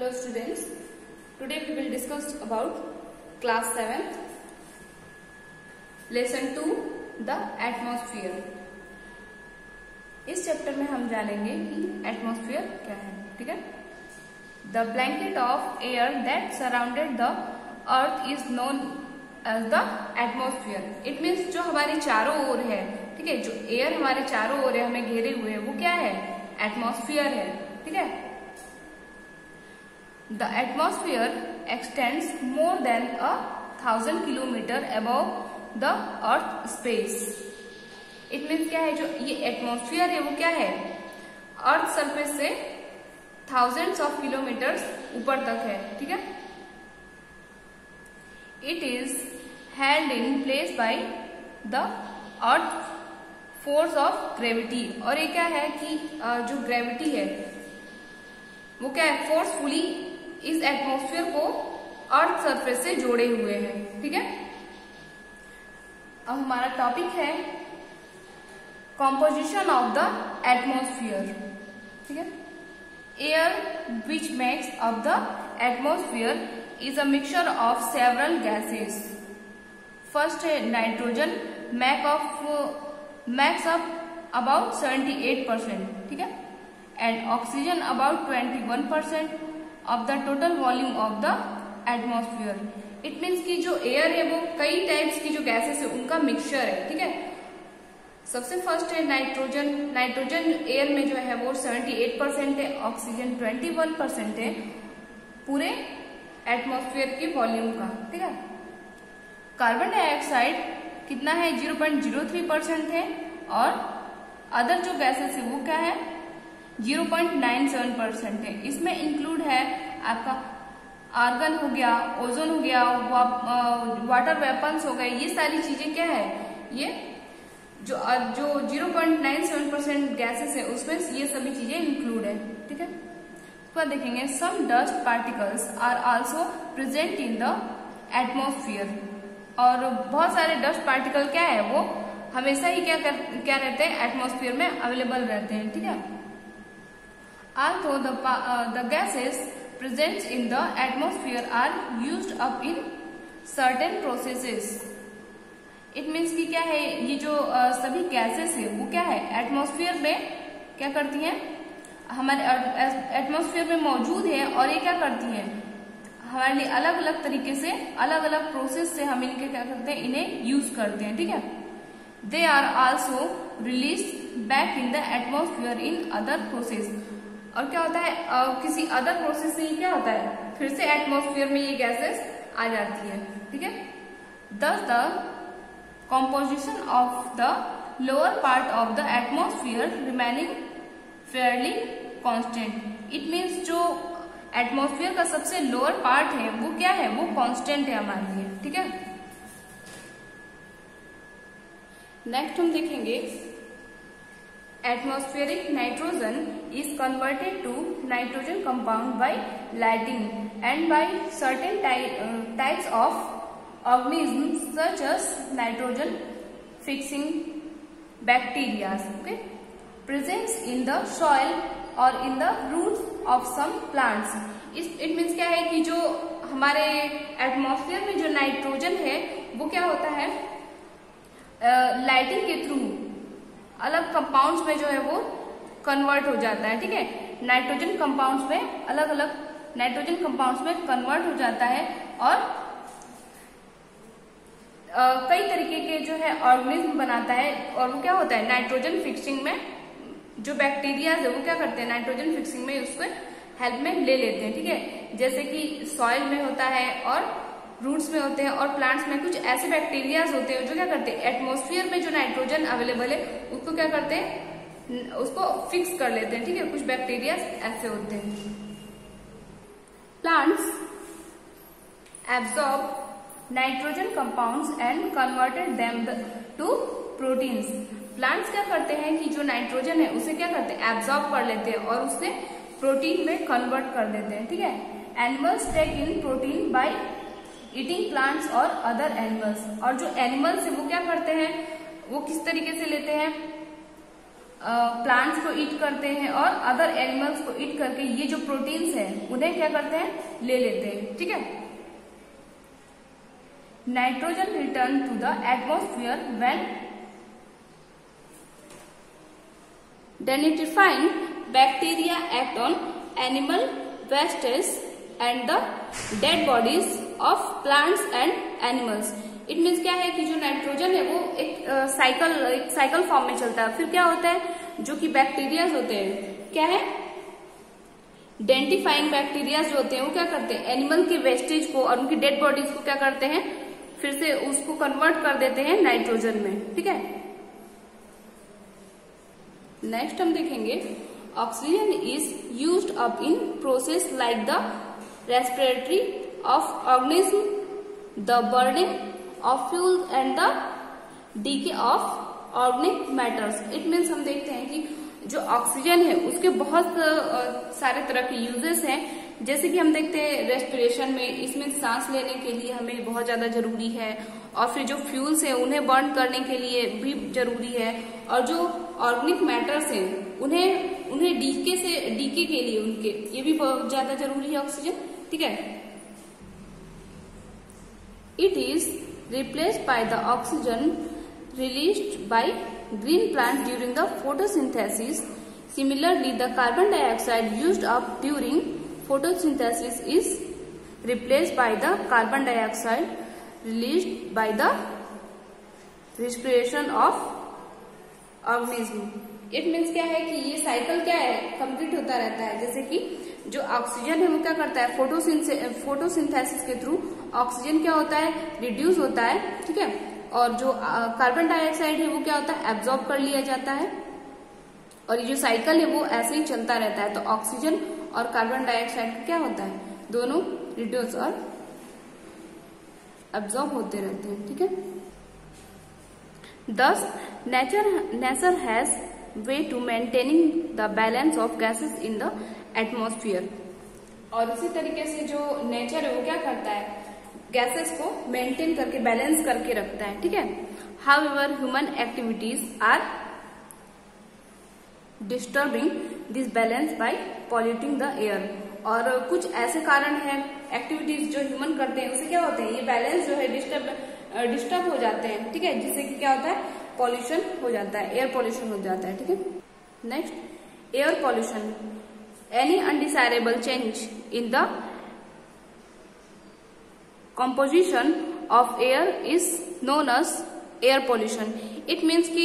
Hello students, today we will discuss about class 7th lesson 2 the atmosphere। इस chapter में हम जानेंगे कि एटमॉस्फेयर क्या है। ठीक है, the blanket of air that surrounded the earth is known as the atmosphere. It means जो हमारे चारों ओर है, ठीक है, जो एयर हमारे चारों ओर है, हमें घेरे हुए है, वो क्या है? एटमॉस्फेयर है। ठीक है, the atmosphere x tends more than 1000 kilometre above the earth space. It means क्या है, जो ये एटमॉस्फेयर है वो क्या है? अर्थ सरफेस से थाउजेंड्स ऑफ किलोमीटर्स ऊपर तक है। ठीक है, it is held in place by the earth force of gravity. और ये क्या है कि जो ग्रेविटी है वो क्या है? फोर्सफुली इस एटमॉस्फेयर को अर्थ सरफेस से जोड़े हुए हैं। ठीक है, अब हमारा टॉपिक है कॉम्पोजिशन ऑफ द एटमॉस्फेयर। ठीक है, air which makes up the atmosphere is a mixture of several gases. First है नाइट्रोजन, मैक्स अप अबाउट 78%। ठीक है, and oxygen about 21% of the total volume of the atmosphere. It means कि जो air है वो कई टाइप्स की जो गैसेस है उनका मिक्सचर है। ठीक है, सबसे फर्स्ट है नाइट्रोजन। नाइट्रोजन एयर में जो है वो 78% है, ऑक्सीजन 21% है पूरे एटमॉस्फेयर की वॉल्यूम का। ठीक है, कार्बन डाइऑक्साइड कितना है? 0.03% है, और अदर जो गैसेस है वो क्या है? 0.97% है। इसमें इंक्लूड है आपका आर्गन हो गया, ओजोन हो गया, वाटर वेपन्स हो गए। ये सारी चीजें क्या है? ये जो 0.97% गैसेस है उसमें ये सभी चीजें इंक्लूड है। ठीक है, उसके बाद देखेंगे some dust particles are also present in the atmosphere. और बहुत सारे डस्ट पार्टिकल क्या है? वो हमेशा ही क्या रहते हैं? एटमॉस्फेयर में अवेलेबल रहते हैं। ठीक है, although the gases present in the atmosphere are used up in certain processes। it means कि क्या है, ये जो सभी गैसेस है वो क्या है? एटमॉस्फेयर में क्या करती हैं? हमारे एटमॉस्फेयर में मौजूद है, और ये क्या करती हैं? हमारे लिए अलग अलग तरीके से, अलग अलग प्रोसेस से हम इनके क्या करते हैं? इन्हें यूज करते हैं। ठीक है, they are also release back in the atmosphere in other process. और क्या होता है? किसी अदर प्रोसेस से ही क्या होता है? फिर से एटमॉस्फेयर में ये गैसेस आ जाती है। ठीक है, thus the composition of the lower part of the atmosphere remaining fairly constant। it means जो एटमॉस्फेयर का सबसे लोअर पार्ट है वो क्या है? वो कांस्टेंट है हमारे लिए। ठीक है, नेक्स्ट हम देखेंगे atmospheric nitrogen is converted to nitrogen compound by lighting and by certain types of organisms such as nitrogen fixing bacteria, okay, presents in the soil or in the roots of some plants। it means क्या है कि जो हमारे atmosphere में जो nitrogen है वो क्या होता है? लाइटिंग के थ्रू अलग कंपाउंड्स में जो है वो कन्वर्ट हो जाता है। ठीक है, नाइट्रोजन कंपाउंड्स में, अलग अलग नाइट्रोजन कंपाउंड्स में कन्वर्ट हो जाता है, और कई तरीके के जो है ऑर्गेनिज्म बनाता है। और वो क्या होता है? नाइट्रोजन फिक्सिंग में जो बैक्टीरिया है वो क्या करते हैं? नाइट्रोजन फिक्सिंग में उसको हेल्प में ले लेते हैं। ठीक है, जैसे कि सॉइल में होता है, और रूट्स में होते हैं, और प्लांट्स में कुछ ऐसे बैक्टीरियाज होते हैं जो क्या करते हैं? एटमॉस्फेयर में जो नाइट्रोजन अवेलेबल है उसको क्या करते हैं? उसको फिक्स कर लेते हैं। ठीक है, कुछ बैक्टीरिया ऐसे होते हैं। Plants absorb nitrogen compounds and converted them to proteins. Plants क्या करते हैं कि जो नाइट्रोजन है उसे क्या करते हैं? एब्सॉर्ब कर लेते हैं और उससे प्रोटीन में कन्वर्ट कर देते हैं। ठीक है, animals take in protein by eating plants और अदर एनिमल्स। और जो एनिमल्स है वो क्या करते हैं? वो किस तरीके से लेते हैं? प्लांट्स को ईट करते हैं और अदर एनिमल्स को ईट करके ये जो प्रोटीन्स हैं उन्हें क्या करते हैं, ले लेते हैं। ठीक है। Nitrogen return to the atmosphere when denitrifying bacteria act on animal wastage and the dead bodies of plants and animals. It means क्या है कि जो नाइट्रोजन है वो एक साइकिल फॉर्म में चलता है। फिर क्या होता है, जो कि बैक्टीरियाज होते हैं, क्या है, डेंटिफाइंग बैक्टीरियाज जो होते हैं वो क्या करते हैं, एनिमल के वेस्टेज को और उनकी डेड बॉडीज को क्या करते हैं, फिर से उसको कन्वर्ट कर देते हैं नाइट्रोजन में। ठीक है। नेक्स्ट हम देखेंगे oxygen is used up in process like the respiratory of organism, the burning of fuel and the DK of organic matters. It means हम देखते हैं कि जो ऑक्सीजन है उसके बहुत सारे तरह के यूजेस हैं। जैसे कि हम देखते हैं रेस्पिरेशन में, इसमें सांस लेने के लिए हमें बहुत ज्यादा जरूरी है, और फिर जो फ्यूल्स है उन्हें बर्न करने के लिए भी जरूरी है, और जो ऑर्गेनिक मैटर्स हैं उन्हें डीके के लिए उनके ये भी बहुत ज्यादा जरूरी है ऑक्सीजन। ठीक है। It is replaced by the oxygen released by green plant during the photosynthesis. Similarly, the carbon dioxide used up during photosynthesis is replaced by the carbon dioxide released by the respiration of organism. It means क्या है कि ये cycle क्या है, complete होता रहता है। जैसे कि जो ऑक्सीजन है वो क्या करता है, फोटोसिंथेसिस के थ्रू ऑक्सीजन क्या होता है, रिड्यूस होता है। ठीक है। और जो कार्बन डाइऑक्साइड है वो क्या होता है, एब्जॉर्ब कर लिया जाता है, और ये जो साइकिल है वो ऐसे ही चलता रहता है। तो ऑक्सीजन और कार्बन डाइऑक्साइड क्या होता है, दोनों रिड्यूस और एब्जॉर्ब होते रहते हैं। ठीक है। Thus, nature has way to maintaining the balance of gases in the atmosphere. और इसी तरीके से जो नेचर है वो क्या करता है, गैसेस को मेंटेन करके बैलेंस करके रखता है। ठीक है। However, human activities are disturbing this balance by polluting the air. और कुछ ऐसे कारण हैं, एक्टिविटीज जो ह्यूमन करते हैं उससे क्या होते हैं, ये बैलेंस जो है डिस्टर्ब हो जाते हैं। ठीक है। जिससे कि क्या होता है, पॉल्यूशन हो जाता है, एयर पॉल्यूशन हो जाता है। ठीक है। Next, air pollution, any undesirable change in the composition of air is known as air pollution. It means कि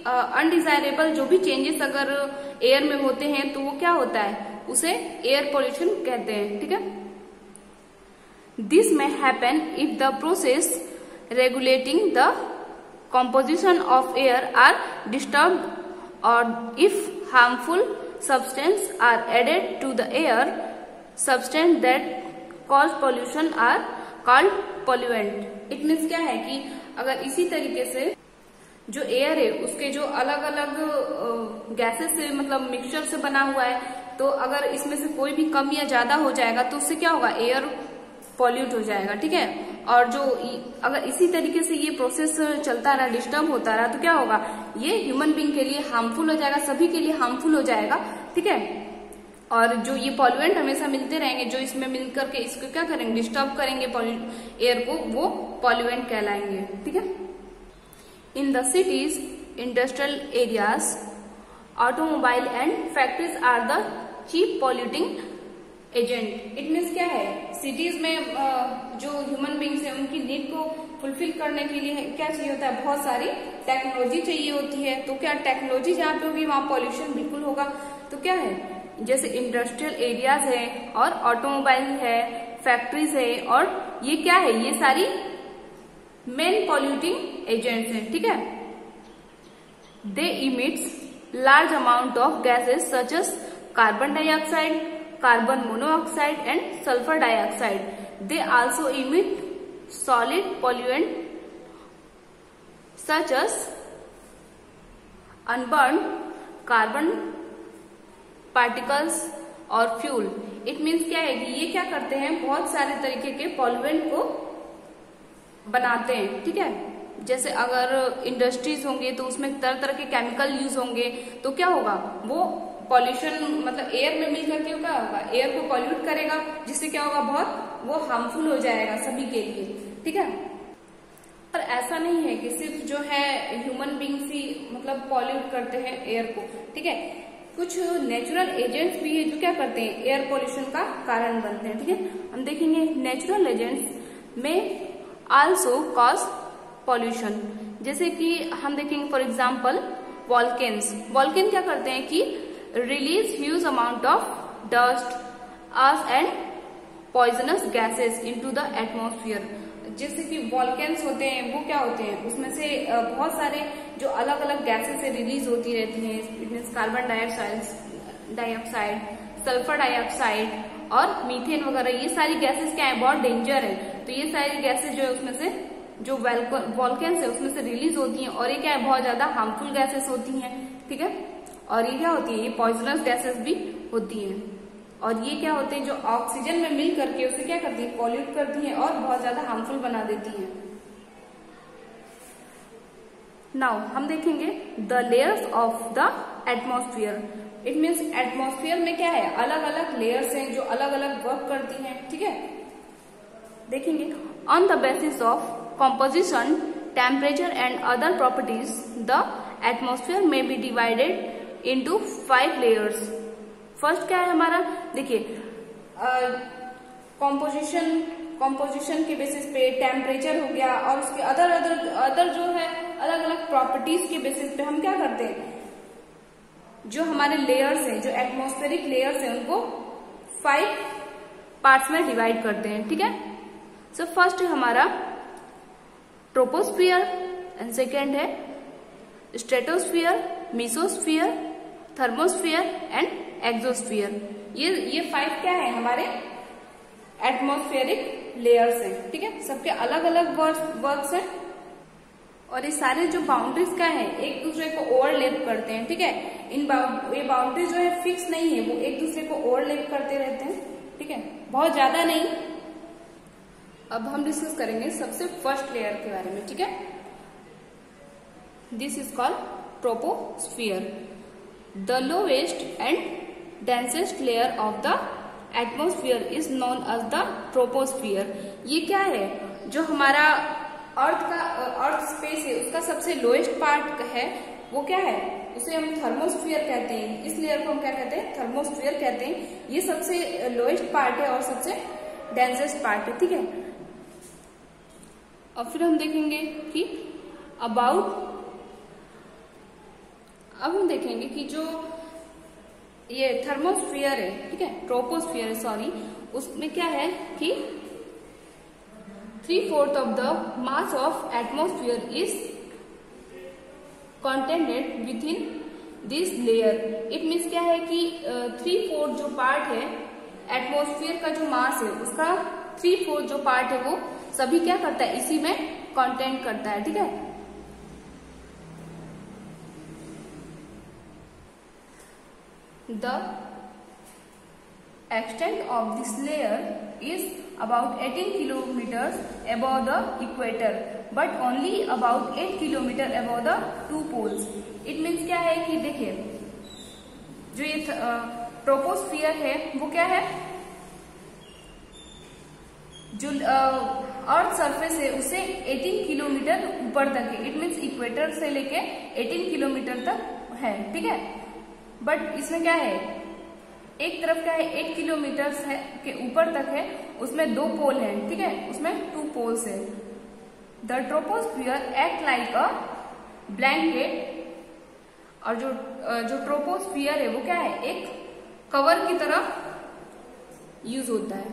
अनडिजायरेबल जो भी चेंजेस अगर एयर में होते हैं तो वो क्या होता है, उसे एयर पोल्यूशन कहते हैं। ठीक है। This may happen if the process regulating the composition of air are disturbed, or if harmful substances are added to the air. Substances that cause pollution are called pollutant. It means क्या है कि अगर इसी तरीके से जो air है उसके जो अलग अलग गैसेस से मतलब मिक्सचर से बना हुआ है, तो अगर इसमें से कोई भी कम या ज्यादा हो जाएगा तो उससे क्या होगा, एयर पॉल्यूट हो जाएगा। ठीक है। और जो अगर इसी तरीके से ये प्रोसेस चलता रहा, डिस्टर्ब होता रहा, तो क्या होगा, ये ह्यूमन बीइंग के लिए हार्मफुल हो जाएगा, सभी के लिए हार्मफुल हो जाएगा। ठीक है। और जो ये पॉल्यूएंट हमेशा मिलते रहेंगे, जो इसमें मिल करके इसको क्या करेंगे, डिस्टर्ब करेंगे एयर को, वो पॉल्यूएंट कहलाएंगे। ठीक है। In the cities, industrial areas, automobile and factories are the cheap polluting agent. It means क्या है, सिटीज में जो ह्यूमन बींग्स है उनकी नीड को फुलफिल करने के लिए क्या चाहिए होता है, बहुत सारी टेक्नोलॉजी चाहिए होती है। तो क्या टेक्नोलॉजी जहाँ पे होगी वहां पॉल्यूशन बिल्कुल होगा। तो क्या है, जैसे इंडस्ट्रियल एरियाज है और ऑटोमोबाइल है, फैक्ट्रीज है, और ये क्या है, ये सारी मेन पॉल्यूटिंग एजेंट्स हैं। ठीक है। They emits large amount of gases such as carbon dioxide, carbon monoxide and sulphur dioxide. They also emit solid pollutant such as unburned carbon particles और फ्यूल. इट मीन्स क्या है कि ये क्या करते हैं, बहुत सारे तरीके के पॉल्यूएंट को बनाते हैं. ठीक है, जैसे अगर इंडस्ट्रीज होंगे तो उसमें तरह तरह के केमिकल यूज होंगे, तो क्या होगा, वो पॉल्यूशन मतलब एयर में मिल करके क्या होगा, एयर को पॉल्यूट करेगा, जिससे क्या होगा, बहुत वो हार्मफुल हो जाएगा सभी के लिए, ठीक है। पर ऐसा नहीं है कि सिर्फ जो है ह्यूमन बींग्स ही मतलब पॉल्यूट करते हैं एयर को, ठीक है। कुछ नेचुरल एजेंट्स भी है जो क्या करते हैं, एयर पॉल्यूशन का कारण बनते हैं, ठीक है। हम देखेंगे नेचुरल एजेंट्स में आल्सो कॉज पॉल्यूशन, जैसे कि हम देखेंगे फॉर एग्जाम्पल वॉल्केन्स। वॉल्केन क्या करते हैं कि release huge amount of dust, ash and poisonous gases into the atmosphere. जैसे कि वॉल्केन्स होते हैं वो क्या होते हैं, उसमें से बहुत सारे जो अलग अलग गैसेस से रिलीज होती रहती हैं, it means carbon dioxide, sulphur dioxide और मीथेन वगैरह, ये सारी गैसेस क्या है, बहुत डेंजर है। तो ये सारी गैसेस जो है उसमें से जो वॉल्केन्स है उसमें से रिलीज होती हैं, और ये क्या है, बहुत ज्यादा हार्मफुल गैसेस होती हैं, ठीक है। और ये क्या होती है, ये पॉइजनस गैसेस भी होती हैं, और ये क्या होते हैं, जो ऑक्सीजन में मिल करके उसे क्या करती है, पॉल्यूट करती हैं और बहुत ज्यादा हार्मफुल बना देती हैं। नाउ हम देखेंगे the layers of the atmosphere. It means atmosphere में क्या है, अलग अलग लेयर्स हैं जो अलग अलग वर्क करती हैं, ठीक है। देखेंगे on the basis of composition, temperature and other properties, the atmosphere may be divided into 5 layers. First क्या है हमारा, देखिए कॉम्पोजिशन के बेसिस पे, टेम्परेचर हो गया, और उसके अदर जो है अलग अलग प्रॉपर्टीज के बेसिस पे हम क्या करते हैं, जो हमारे लेयर्स हैं, जो एटमॉस्फेरिक लेयर्स हैं, उनको 5 पार्ट्स में डिवाइड करते हैं, ठीक है। सो फर्स्ट है हमारा ट्रोपोस्फियर, एंड सेकेंड है स्ट्रेटोस्फियर, मीसोस्फियर, थर्मोस्फियर एंड एक्सोस्फियर। ये 5 क्या है, हमारे एटमॉस्फेरिक लेयर्स हैं, ठीक है। सबके अलग अलग वर्क्स हैं, और ये सारे जो बाउंड्रीज क्या है, एक दूसरे को ओवरलैप करते हैं, ठीक है। ये बाउंड्रीज जो है फिक्स नहीं है, वो एक दूसरे को ओवरलैप करते रहते हैं, ठीक है, बहुत ज्यादा नहीं। अब हम डिस्कस करेंगे सबसे फर्स्ट लेयर के बारे में, ठीक है। This is called troposphere, the lowest and densest layer of the atmosphere is known as the troposphere. ये क्या है, जो हमारा अर्थ स्पेस है उसका सबसे लोएस्ट पार्ट है, वो क्या है, उसे हम थर्मोस्फियर कहते हैं। इस लेयर को हम क्या कहते हैं, थर्मोस्फियर कहते हैं। ये सबसे लोएस्ट पार्ट है और सबसे डेंसेस्ट पार्ट है, ठीक है। और फिर हम देखेंगे कि अब हम देखेंगे कि जो ये थर्मोस्फियर है, ठीक है, ट्रोपोस्फियर है, सॉरी, उसमें क्या है कि 3/4 of the mass of atmosphere is contained within this layer. It means क्या है कि 3/4 जो पार्ट है एटमॉस्फेयर का, जो मास है उसका 3/4 जो पार्ट है वो सभी क्या करता है, इसी में कंटेंट करता है, ठीक है। The extent of this layer is about 18 kilometers above the equator, but only about 8 kilometer above the 2 poles. It means क्या है कि देखिए, जो ये ट्रोपोस्फियर है वो क्या है, जो अर्थ सरफेस है उससे 18 किलोमीटर ऊपर तक है। इट मीन्स इक्वेटर से लेके 18 किलोमीटर तक है, ठीक है। बट इसमें क्या है, एक तरफ क्या है 8 किलोमीटर के ऊपर तक है, उसमें 2 पोल है, ठीक है, उसमें 2 पोल्स है। The troposphere act like a blanket, और जो ट्रोपोस्फियर है वो क्या है, एक कवर की तरह यूज होता है।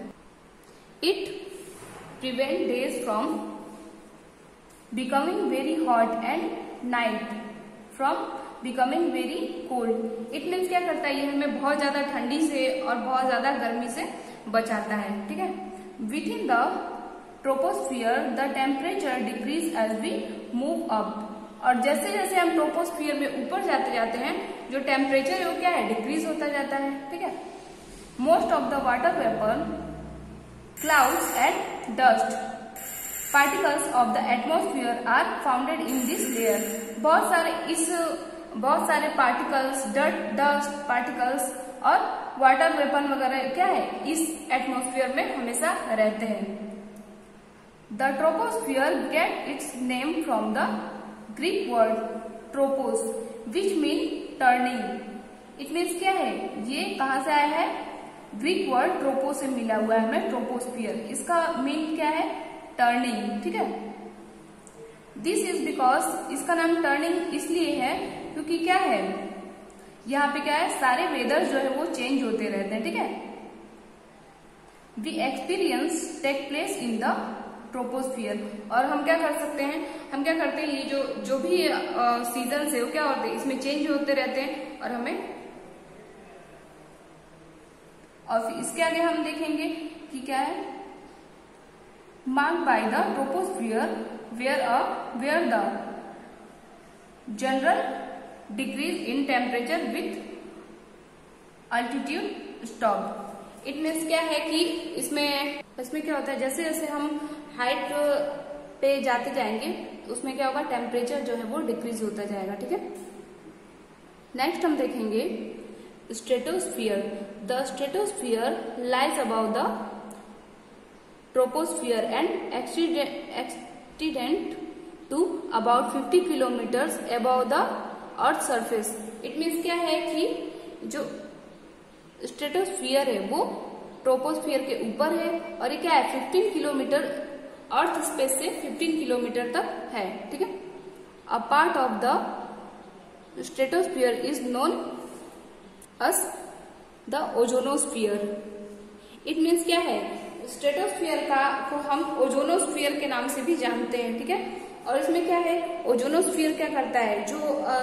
It prevent days from becoming very hot and night from becoming very cold. It means क्या करता है, ये हमें बहुत ज्यादा ठंडी से और बहुत ज्यादा गर्मी से बचाता है, ठीक है। Within the troposphere the temperature decrease as we move up, और जैसे जैसे हम ट्रोपोस्फियर में ऊपर जाते जाते हैं जो टेम्परेचर है वो क्या है, डिक्रीज होता जाता है, ठीक है। Most of the water vapour, clouds and dust particles of the atmosphere are founded in this layer. बहुत सारे पार्टिकल्स, डस्ट पार्टिकल्स और वाटर वेपर वगैरह क्या है, इस एटमॉस्फेयर में हमेशा रहते हैं। The troposphere get its name from the Greek word tropos which mean turning. It means क्या है, ये कहाँ से आया है, ग्रीक वर्ड ट्रोपो से मिला हुआ है हमें ट्रोपोस्फियर। इसका मीन क्या है, टर्निंग, ठीक है। दिस इज बिकॉज, इसका नाम टर्निंग इसलिए है क्योंकि क्या है, यहाँ पे क्या है, सारे वेदर जो है वो चेंज होते रहते हैं, ठीक है। The experience take place in the troposphere. और हम क्या कर सकते हैं, हम क्या करते हैं, ये जो भी सीजन है वो क्या होते हैं, इसमें चेंज होते रहते हैं और फिर इसके आगे हम देखेंगे कि क्या है, marked by the troposphere where the general decrease in temperature with altitude stop. It means क्या है कि इसमें क्या होता है, जैसे जैसे हम हाइट पे जाते जाएंगे उसमें क्या होगा, टेम्परेचर जो है वो डिक्रीज होता जाएगा, ठीक है। नेक्स्ट हम देखेंगे stratosphere. The stratosphere lies above the troposphere and extend to about 50 kilometers above the earth surface. It means क्या है कि जो स्ट्रेटोस्फियर है वो ट्रोपोस्फियर के ऊपर है और ये क्या है, 15 किलोमीटर अर्थ स्पेस से 15 किलोमीटर तक है, ठीक है। A part of the stratosphere is known as the ozonosphere. It means क्या है, स्ट्रेटोस्फियर को हम ओजोनोस्फियर के नाम से भी जानते हैं, ठीक है। और इसमें क्या है, ओजोनोस्फियर क्या करता है, जो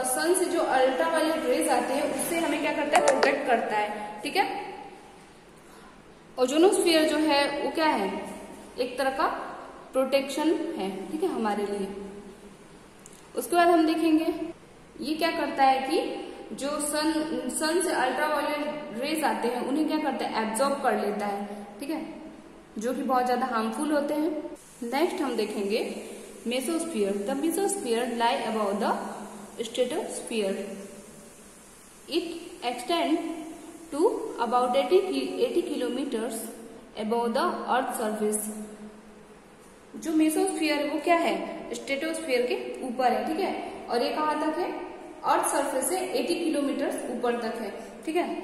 सन से जो अल्ट्रावायलेट रेज आते हैं उससे हमें क्या करता है, प्रोटेक्ट करता है, ठीक है। ओजोनोस्फियर जो है वो क्या है, एक तरह का प्रोटेक्शन है, ठीक है, हमारे लिए। उसके बाद हम देखेंगे ये क्या करता है कि जो सन से अल्ट्रावायलेट रेज आते हैं उन्हें क्या करता है, एब्जॉर्ब कर लेता है, ठीक है, जो कि बहुत ज्यादा हार्मफुल होते हैं। नेक्स्ट हम देखेंगे mesosphere. The mesosphere lie above the stratosphere. It extend to about 80 kilometers above the earth surface. जो मेसोस्फियर वो क्या है, स्ट्रेटोस्फियर के ऊपर है, ठीक है, और ये कहाँ तक है, अर्थ सरफेस से 80 किलोमीटर ऊपर तक है, ठीक है।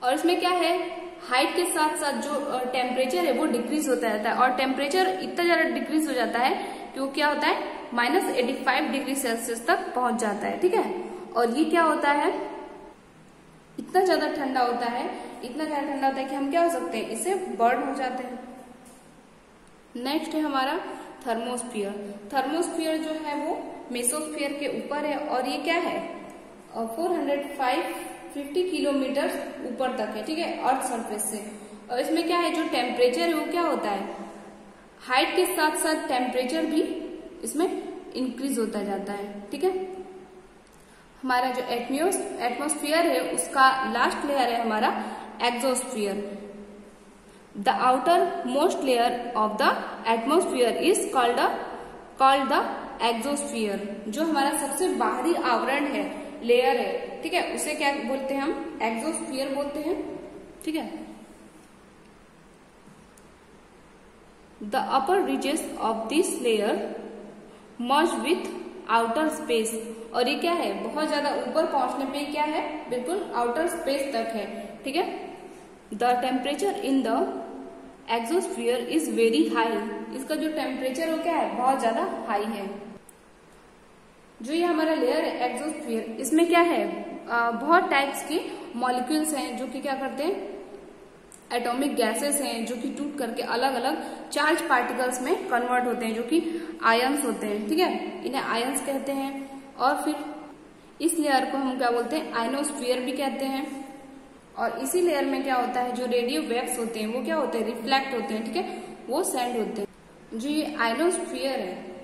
और इसमें क्या है, हाइट के साथ साथ जो टेम्परेचर है वो डिक्रीज होता रहता है, और टेम्परेचर इतना ज्यादा डिक्रीज हो जाता है कि वो क्या होता है, -85 डिग्री सेल्सियस तक पहुंच जाता है, ठीक है। और ये क्या होता है, इतना ज्यादा ठंडा होता है, इतना ज्यादा ठंडा होता है कि हम क्या हो सकते हैं, इससे बर्न हो जाते हैं। नेक्स्ट है हमारा थर्मोस्फियर। थर्मोस्फियर जो है वो मेसोस्फियर के ऊपर है और ये क्या है, 450 किलोमीटर ऊपर तक है, ठीक है, अर्थ सरफेस से। और इसमें क्या है, जो टेम्परेचर है वो क्या होता है, हाइट के साथ साथ टेम्परेचर भी इसमें इंक्रीज होता जाता है, ठीक है। हमारा जो एटमॉस्फेयर है उसका लास्ट लेयर है हमारा exosphere. The outer most layer of the atmosphere is called the exosphere. जो हमारा सबसे बाहरी आवरण है, लेयर है, ठीक है, उसे क्या बोलते हैं हम, एक्सोस्फियर बोलते हैं, ठीक है। The upper reaches of this layer merge with outer space. और ये क्या है, बहुत ज्यादा ऊपर पहुंचने पे क्या है, बिल्कुल आउटर स्पेस तक है, ठीक है। The temperature in the exosphere is very high. इसका जो टेम्परेचर हो क्या है, बहुत ज्यादा हाई है। जो ये हमारा लेयर है एक्सोस्फियर, इसमें क्या है, बहुत टाइप्स के मॉलिक्यूल्स हैं जो कि क्या करते हैं, एटॉमिक गैसेस हैं जो कि टूट करके अलग अलग चार्ज पार्टिकल्स में कन्वर्ट होते हैं, जो कि आयंस होते हैं, ठीक है, इन्हें आयंस कहते हैं। और फिर इस लेयर को हम क्या बोलते हैं, आयनोस्फीयर भी कहते हैं। और इसी लेयर में क्या होता है, जो रेडियो वेव्स होते हैं वो क्या होते हैं, रिफ्लेक्ट होते हैं, ठीक है, वो सेंड होते हैं। जो ये आयनोस्फीयर है,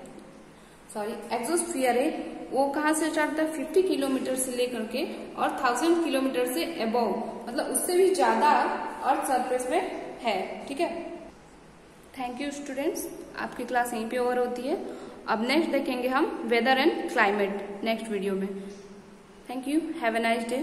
सॉरी एक्सोस्फीयर है, वो कहाँ से स्टार्ट होता है, 50 किलोमीटर से लेकर के और 1000 किलोमीटर से अबव, मतलब उससे भी ज्यादा अर्थ सरफेस में है, ठीक है। थैंक यू स्टूडेंट्स, आपकी क्लास यहीं पे ओवर होती है। अब नेक्स्ट देखेंगे हम weather and climate next video में। Thank you, have a nice day.